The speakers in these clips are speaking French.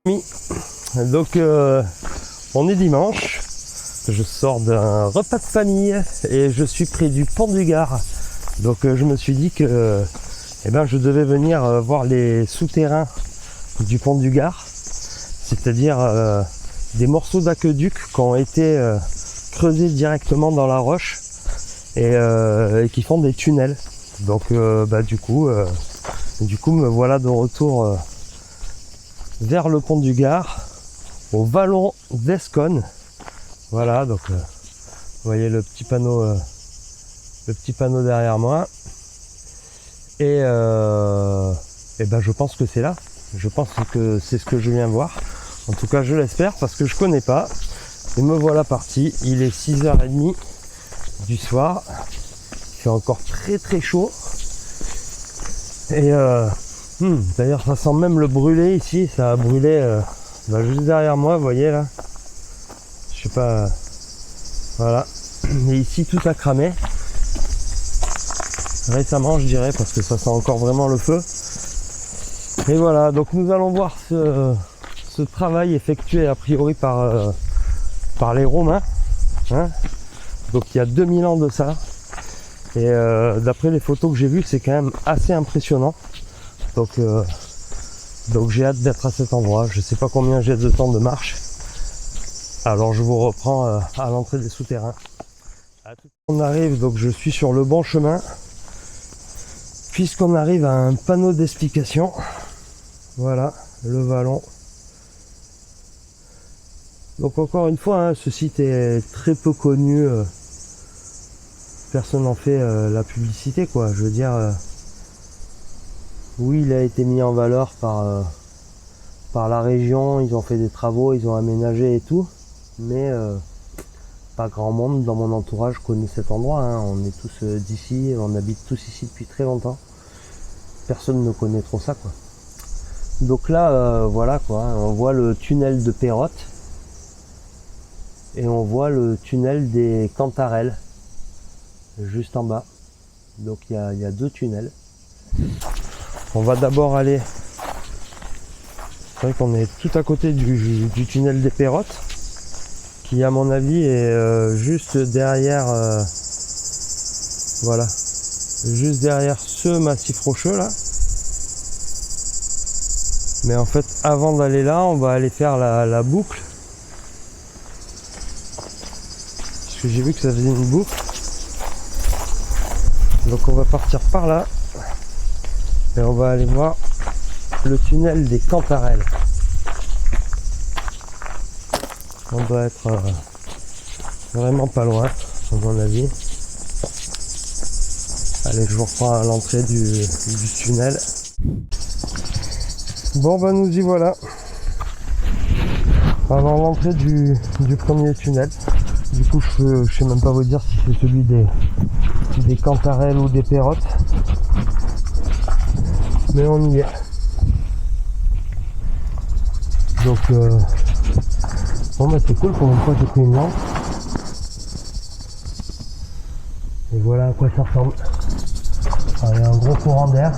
Oui. Donc on est dimanche, je sors d'un repas de famille et je suis près du pont du Gard. Donc je me suis dit que je devais venir voir les souterrains du pont du Gard, c'est-à-dire des morceaux d'aqueduc qui ont été creusés directement dans la roche et qui font des tunnels. Donc du coup me voilà de retour vers le pont du Gard, au vallon d'Esconne. Voilà, donc vous voyez le petit panneau derrière moi. Et je pense que c'est là. Je pense que c'est ce que je viens voir. En tout cas, je l'espère parce que je connais pas. Et me voilà parti. Il est 6h30 du soir. Il fait encore très très chaud. Et d'ailleurs, ça sent même le brûler ici. Ça a brûlé juste derrière moi, vous voyez là. Je sais pas. Voilà. Et ici, tout a cramé. Récemment, je dirais, parce que ça sent encore vraiment le feu. Et voilà, donc nous allons voir ce travail effectué a priori par les Romains. Hein, donc il y a 2000 ans de ça. Et d'après les photos que j'ai vues, c'est quand même assez impressionnant. Donc j'ai hâte d'être à cet endroit. Je sais pas combien j'ai de temps de marche. Alors je vous reprends à l'entrée des souterrains. On arrive, donc je suis sur le bon chemin. Puisqu'on arrive à un panneau d'explication. Voilà, le vallon. Donc encore une fois, ce site est très peu connu. Personne n'en fait la publicité, quoi. Je veux dire, oui, il a été mis en valeur par la région. Ils ont fait des travaux, ils ont aménagé et tout. Mais pas grand monde dans mon entourage connaît cet endroit. Hein. On est tous d'ici, on habite tous ici depuis très longtemps. Personne ne connaît trop ça, quoi. Donc là, voilà quoi, on voit le tunnel de Pérotte et on voit le tunnel des Cantarelles juste en bas. Donc il y a deux tunnels. On va d'abord aller. C'est vrai qu'on est tout à côté du tunnel des Pérottes, qui à mon avis est juste derrière. Voilà, juste derrière ce massif rocheux là. Mais en fait, avant d'aller là, on va aller faire la boucle. Parce que j'ai vu que ça faisait une boucle. Donc on va partir par là. Et on va aller voir le tunnel des Cantarelles. On doit être vraiment pas loin, à mon avis. Allez, je vous reprends à l'entrée du tunnel. Bon nous y voilà. Avant l'entrée du premier tunnel. Du coup je sais même pas vous dire si c'est celui des Cantarelles ou des Pérottes. Mais on y est. Donc c'est cool, pour une fois j'ai pris une lampe. Et voilà à quoi ça ressemble. Il y a un gros courant d'air.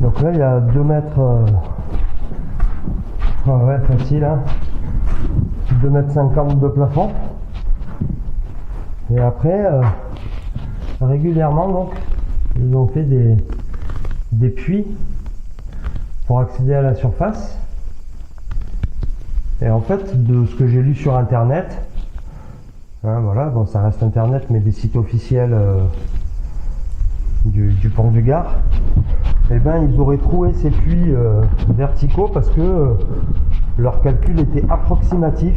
Donc là il y a 2 mètres facile, hein. 2,50 m de plafond. Et après régulièrement donc ils ont fait des puits pour accéder à la surface. Et en fait, de ce que j'ai lu sur internet, hein, voilà, bon ça reste internet mais des sites officiels du pont du Gard, ils auraient trouvé ces puits verticaux parce que leur calcul était approximatif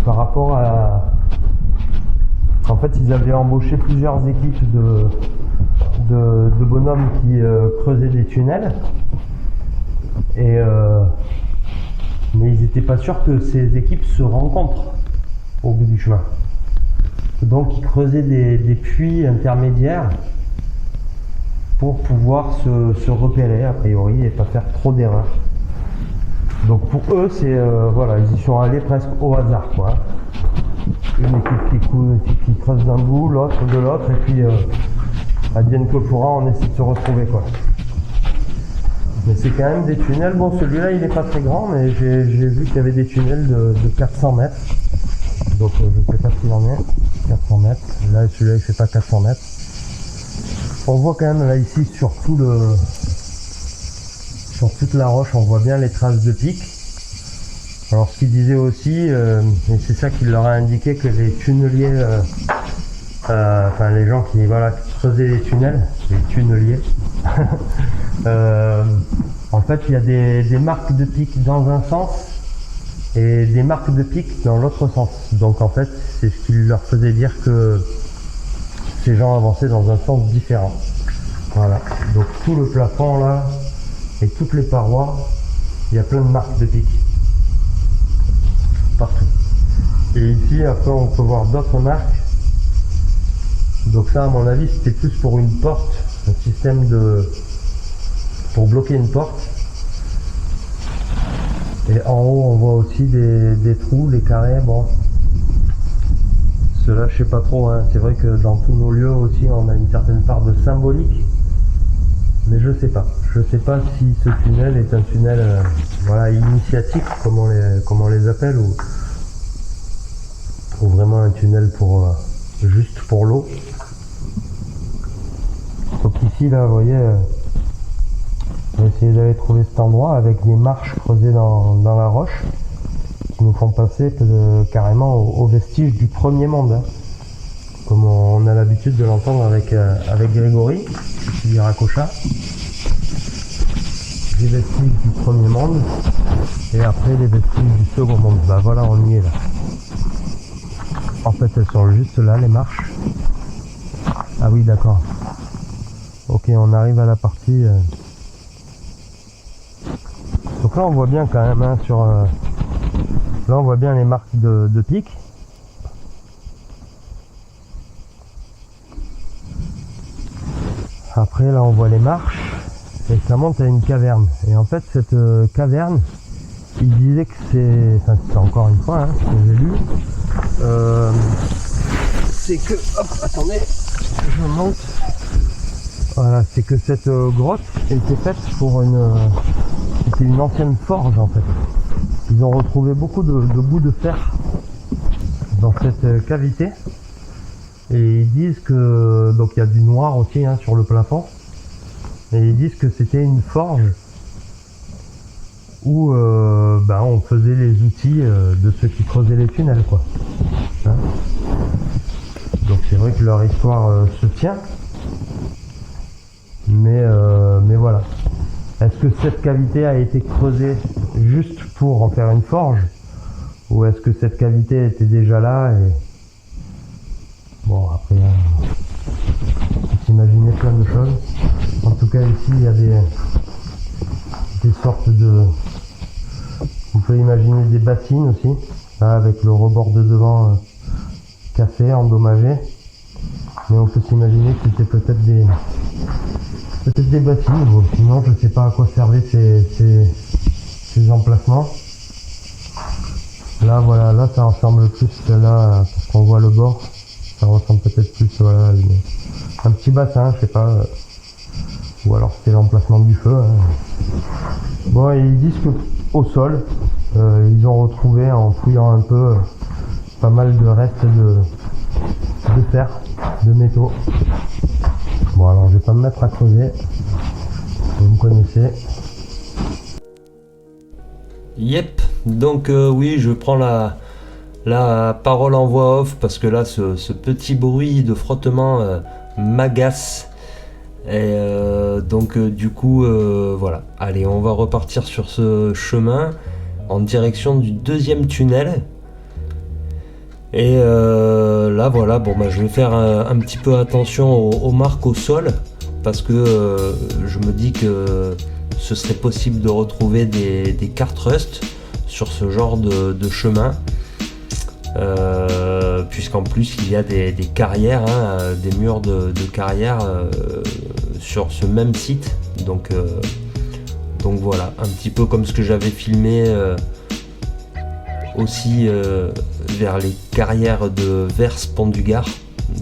par rapport à... En fait, ils avaient embauché plusieurs équipes de bonhommes qui creusaient des tunnels. Mais ils n'étaient pas sûrs que ces équipes se rencontrent au bout du chemin. Donc ils creusaient des puits intermédiaires pour pouvoir se repérer a priori et pas faire trop d'erreurs. Donc pour eux, c'est voilà, ils y sont allés presque au hasard, quoi. Une équipe qui creuse d'un bout, l'autre de l'autre, et puis advienne que pourra, on essaie de se retrouver, quoi. Mais c'est quand même des tunnels. Bon, celui-là, il est pas très grand, mais j'ai vu qu'il y avait des tunnels de 400 mètres. Donc je sais pas s'il en est. 400 mètres. Là, celui-là, il fait pas 400 mètres. On voit quand même là ici sur toute la roche, on voit bien les traces de pics. Alors ce qu'il disait aussi, et c'est ça qu'il leur a indiqué, que les tunneliers, enfin les gens qui creusaient les tunnels, les tunneliers, en fait il y a des marques de pics dans un sens et des marques de pics dans l'autre sens. Donc en fait c'est ce qui leur faisait dire que ces gens avançaient dans un sens différent. Voilà, donc tout le plafond là et toutes les parois, il y a plein de marques de pics partout. Et ici après on peut voir d'autres marques. Donc ça à mon avis c'était plus pour une porte, un système pour bloquer une porte. Et en haut on voit aussi des trous, les carrés. Bon, cela je sais pas trop, hein. C'est vrai que dans tous nos lieux aussi on a une certaine part de symbolique, mais je sais pas si ce tunnel est un tunnel voilà, initiatique comme on les appelle, ou vraiment un tunnel pour juste pour l'eau. Donc ici là vous voyez, on va essayer d'aller trouver cet endroit avec des marches creusées dans la roche qui nous font passer carrément au vestige du premier monde, hein. Comme on a l'habitude de l'entendre avec Grégory qui raccrocha. Les vestiges du premier monde et après les vestiges du second monde. Bah voilà, on y est là. En fait elles sont juste là, les marches. Ah oui, d'accord. Ok, on arrive à la partie donc là on voit bien quand même, hein, là on voit bien les marques de pics. Après là on voit les marches et ça monte à une caverne. Et en fait cette caverne, il disait que c'est encore une fois, hein, ce que j'ai lu, c'est que, hop, attendez, je monte. Voilà, c'est que cette grotte était faite c'était une ancienne forge en fait. Ils ont retrouvé beaucoup de bouts de fer dans cette cavité. Et ils disent que, donc il y a du noir aussi, hein, sur le plafond. Et ils disent que c'était une forge où on faisait les outils de ceux qui creusaient les tunnels, quoi. Hein, donc c'est vrai que leur histoire se tient. Mais voilà. Est-ce que cette cavité a été creusée juste pour en faire une forge, ou est-ce que cette cavité était déjà là et... Bon, après, on peut s'imaginer plein de choses. En tout cas, ici, il y a des sortes de... On peut imaginer des bassines aussi, là, avec le rebord de devant cassé, endommagé. Mais on peut s'imaginer que c'était peut-être des bassines. Bon, sinon, je ne sais pas à quoi servaient ces emplacements. Là, voilà, là, ça ressemble plus, là, parce qu'on voit le bord. Ça ressemble peut-être plus, voilà, un petit bassin, je sais pas, ou alors c'était l'emplacement du feu, hein. Bon, et ils disent que au sol, ils ont retrouvé, en fouillant un peu, pas mal de restes de fer, de métaux. Bon, alors je vais pas me mettre à creuser, vous me connaissez. Yep, donc oui, je prends la parole en voix off parce que là ce petit bruit de frottement m'agace. Et donc du coup voilà, allez, on va repartir sur ce chemin en direction du deuxième tunnel. Et là voilà, bon bah je vais faire un petit peu attention aux marques au sol parce que je me dis que ce serait possible de retrouver des cartes Rust sur ce genre de chemin. Puisqu'en plus il y a des carrières, hein, des murs de carrières sur ce même site, donc Donc voilà, un petit peu comme ce que j'avais filmé aussi vers les carrières de Vers Pont du Gard.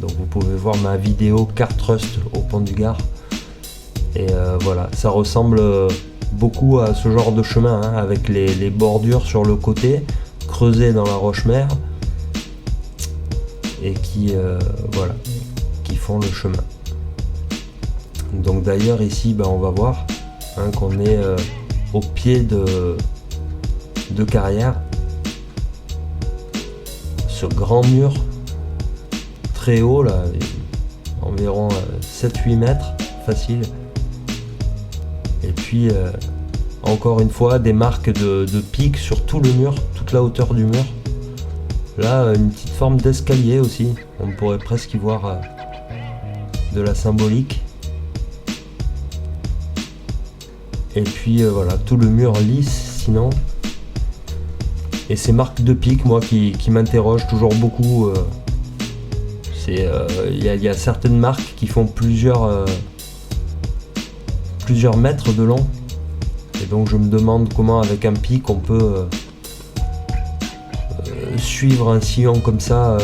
Donc vous pouvez voir ma vidéo Kartrust au Pont du Gard. Et voilà, ça ressemble beaucoup à ce genre de chemin, hein, avec les bordures sur le côté, creusées dans la roche-mère, et qui voilà, qui font le chemin. Donc d'ailleurs ici, on va voir, hein, qu'on est au pied de carrière. Ce grand mur très haut là, environ 7-8 mètres facile. Et puis encore une fois des marques de pics sur tout le mur, toute la hauteur du mur. Là une petite forme d'escalier aussi, on pourrait presque y voir de la symbolique. Et puis voilà, tout le mur lisse sinon. Et ces marques de pics, moi, qui m'interrogent toujours beaucoup. Il y a certaines marques qui font plusieurs mètres de long. Et donc je me demande comment avec un pic on peut suivre un sillon comme ça,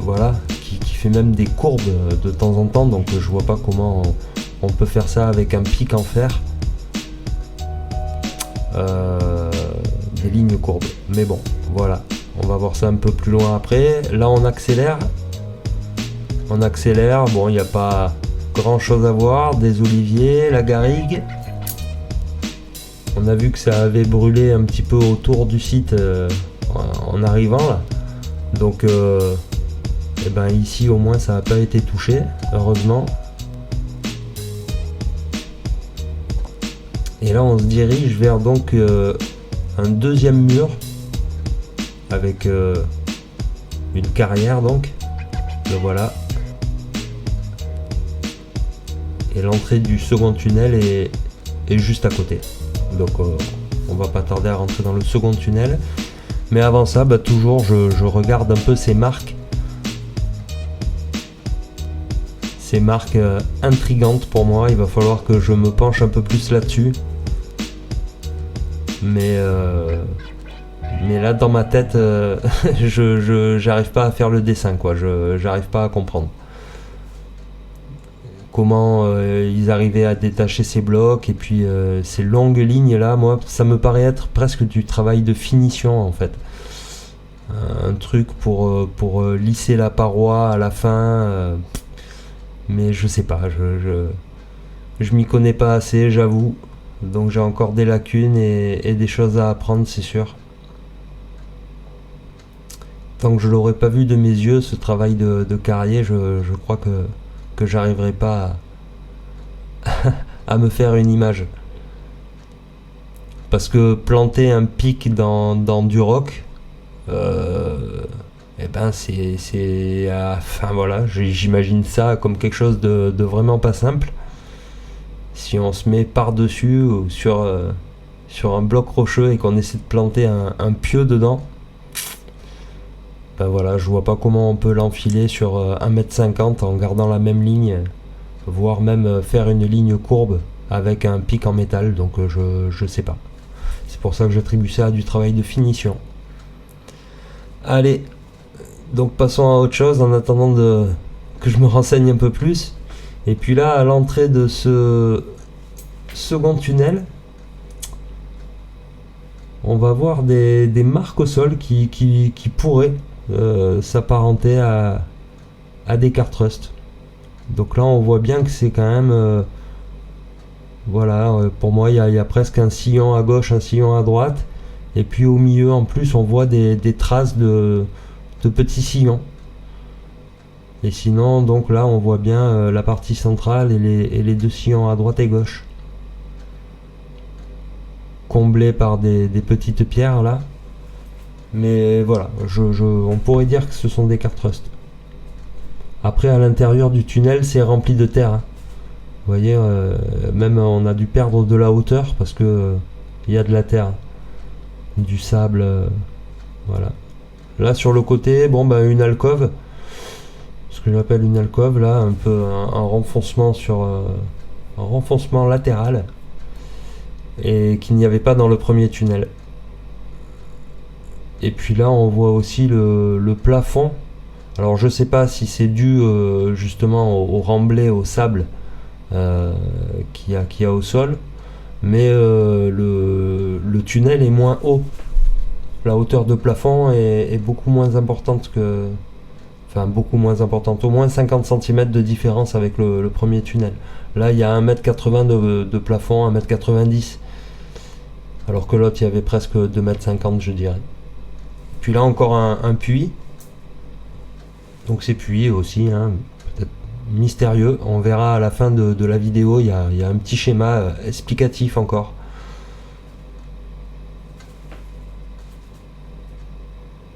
voilà, qui fait même des courbes de temps en temps. Donc je vois pas comment on peut faire ça avec un pic en fer. Des lignes courbes, mais bon, voilà, on va voir ça un peu plus loin après. Là on accélère, bon, il n'y a pas grand chose à voir, des oliviers, la garrigue. On a vu que ça avait brûlé un petit peu autour du site en arrivant là, donc ici au moins ça n'a pas été touché, heureusement. Et là on se dirige vers donc un deuxième mur avec une carrière, donc le voilà. Et l'entrée du second tunnel est juste à côté. Donc on va pas tarder à rentrer dans le second tunnel. Mais avant ça, toujours je regarde un peu ces marques. Ces marques intrigantes pour moi. Il va falloir que je me penche un peu plus là-dessus. Mais là dans ma tête j'arrive pas à faire le dessin, quoi. J'arrive pas à comprendre comment ils arrivaient à détacher ces blocs. Et puis ces longues lignes là, moi ça me paraît être presque du travail de finition en fait, un truc pour lisser la paroi à la fin, mais je sais pas, je m'y connais pas assez, j'avoue. Donc j'ai encore des lacunes et des choses à apprendre, c'est sûr. Tant que je l'aurais pas vu de mes yeux, ce travail de carrier, je crois que j'arriverai pas à me faire une image. Parce que planter un pic dans du roc, enfin voilà, j'imagine ça comme quelque chose de vraiment pas simple. Si on se met par-dessus ou sur un bloc rocheux et qu'on essaie de planter un pieu dedans, voilà, je vois pas comment on peut l'enfiler sur 1,50 m en gardant la même ligne, voire même faire une ligne courbe avec un pic en métal. Donc je sais pas. C'est pour ça que j'attribue ça à du travail de finition. Allez, donc passons à autre chose en attendant que je me renseigne un peu plus. Et puis là, à l'entrée de ce second tunnel, on va voir des marques au sol qui pourraient s'apparenter à des Kartrust. Donc là, on voit bien que c'est quand même... voilà, pour moi, il y a presque un sillon à gauche, un sillon à droite. Et puis au milieu, en plus, on voit des traces de petits sillons. Et sinon, donc là, on voit bien la partie centrale et les deux sillons à droite et gauche, comblés par des petites pierres là. Mais voilà, on pourrait dire que ce sont des Kartrust. Après, à l'intérieur du tunnel, c'est rempli de terre, hein. Vous voyez, même on a dû perdre de la hauteur parce que il y a de la terre, du sable, voilà. Là sur le côté, une alcôve, ce que j'appelle une alcôve là, un peu un renfoncement un renfoncement latéral et qu'il n'y avait pas dans le premier tunnel. Et puis là on voit aussi le plafond. Alors je sais pas si c'est dû justement au remblai, au sable qu'il y a au sol, mais le tunnel est moins haut. La hauteur de plafond est beaucoup moins importante que... Enfin beaucoup moins importante, au moins 50 cm de différence avec le premier tunnel. Là il y a 1,80 m de plafond, 1,90 m, alors que l'autre il y avait presque 2,50 m je dirais. Puis là encore un puits. Donc ces puits aussi, hein, peut-être mystérieux. On verra à la fin de la vidéo, il y a un petit schéma explicatif encore.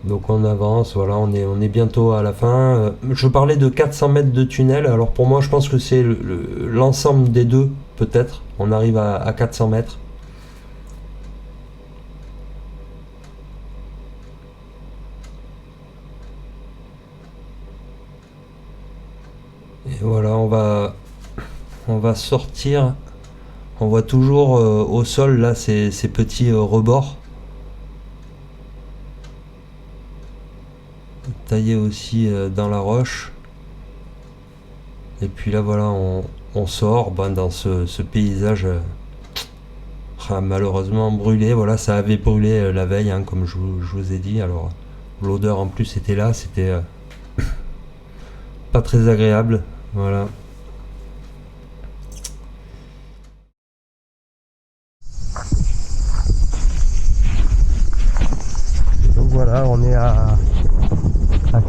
Donc on avance, voilà, on est bientôt à la fin. Je parlais de 400 mètres de tunnel, alors pour moi je pense que c'est l'ensemble des deux, peut-être. On arrive à 400 mètres. Et voilà, on va sortir. On voit toujours au sol là ces petits rebords. Taillés aussi dans la roche. Et puis là voilà, on sort dans ce paysage malheureusement brûlé. Voilà, ça avait brûlé la veille, hein, comme je vous ai dit. Alors l'odeur en plus était là, c'était pas très agréable. Voilà. Donc voilà, on est à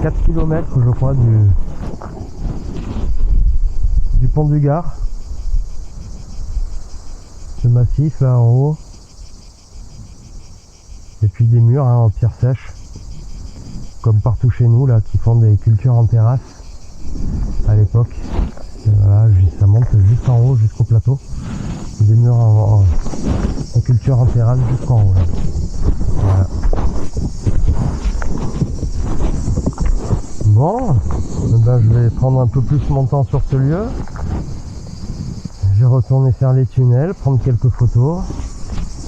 4 km je crois du pont du Gard. Ce massif là en haut. Et puis des murs en pierre sèche. Comme partout chez nous là, qui font des cultures en terrasse à l'époque. Voilà, ça monte juste en haut jusqu'au plateau. Des murs en culture en terrasse jusqu'en haut là. Voilà. Bon, ben je vais prendre un peu plus mon temps sur ce lieu. Je vais retourner faire les tunnels, prendre quelques photos.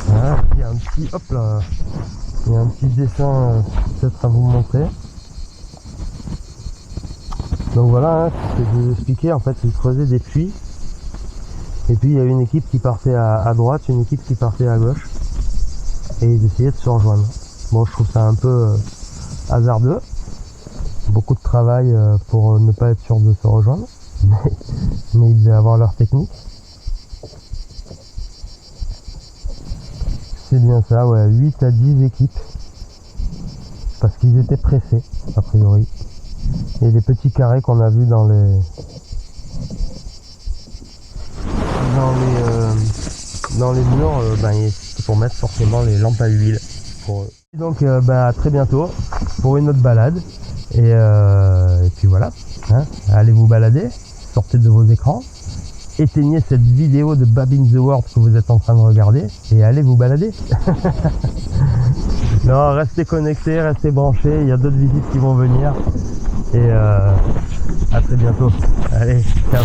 Voilà, il y a un petit, hop là, il y a un petit dessin peut-être à vous montrer. Donc voilà, hein, ce que je vous expliquais, en fait ils creusaient des puits. Et puis il y a une équipe qui partait à droite, une équipe qui partait à gauche. Et ils essayaient de se rejoindre. Bon, je trouve ça un peu hasardeux. Beaucoup de travail pour ne pas être sûr de se rejoindre, mais ils devaient avoir leur technique. C'est bien ça, ouais, 8 à 10 équipes, parce qu'ils étaient pressés, a priori. Et les petits carrés qu'on a vus dans les murs, c'est pour mettre forcément les lampes à huile. Donc à très bientôt pour une autre balade. Et puis voilà, hein, allez vous balader, sortez de vos écrans, éteignez cette vidéo de Bab in the World que vous êtes en train de regarder et allez vous balader. Non, restez connectés, restez branchés, il y a d'autres visites qui vont venir et à très bientôt. Allez, ciao.